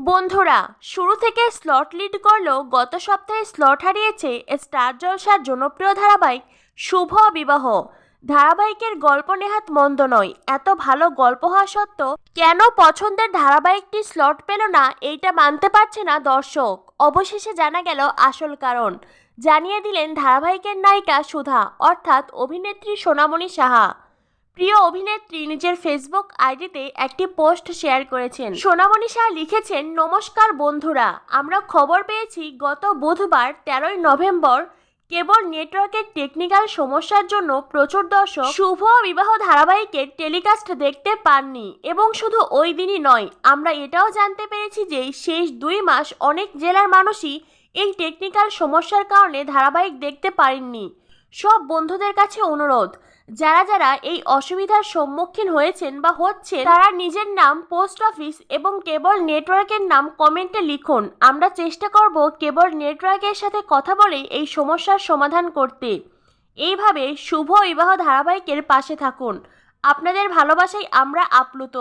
বন্ধুরা, শুরু থেকে স্লট লিড করলেও গত সপ্তাহে স্লট হারিয়েছে স্টার জলসার জনপ্রিয় ধারাবাহিক শুভ বিবাহ। ধারাবাহিকের গল্প নেহাত মন্দ নয়। এত ভালো গল্প হওয়া সত্ত্বেও কেন পছন্দের ধারাবাহিকটি স্লট পেল না, এইটা মানতে পারছে না দর্শক। অবশেষে জানা গেল আসল কারণ। জানিয়ে দিলেন ধারাবাহিকের নায়িকা সুধা, অর্থাৎ অভিনেত্রী সোনামণি সাহা। প্রিয় অভিনেত্রী নিজের ফেসবুক আইডিতে একটি পোস্ট শেয়ার করেছেন। সোনামণি শাহ লিখেছেন, নমস্কার বন্ধুরা, আমরা খবর পেয়েছি গত বুধবার 13ই নভেম্বর কেবল নেটওয়ার্কের টেকনিক্যাল সমস্যার জন্য প্রচুর দর্শক শুভ বিবাহ ধারাবাহিকের টেলিকাস্ট দেখতে পাননি। এবং শুধু ওই দিনই নয়, আমরা এটাও জানতে পেরেছি যে শেষ 2 মাস অনেক জেলার মানুষই এই টেকনিক্যাল সমস্যার কারণে ধারাবাহিক দেখতে পারেননি। সব বন্ধুদের কাছে অনুরোধ, যারা যারা এই অসুবিধার সম্মুখীন হয়েছেন বা হচ্ছেন, তারা নিজের নাম, পোস্ট অফিস এবং কেবল নেটওয়ার্কের নাম কমেন্টে লিখুন। আমরা চেষ্টা করব কেবল নেটওয়ার্কের সাথে কথা বলে এই সমস্যার সমাধান করতে। এইভাবে শুভ বিবাহ ধারাবাহিকের পাশে থাকুন। আপনাদের ভালোবাসায় আমরা আপ্লুত।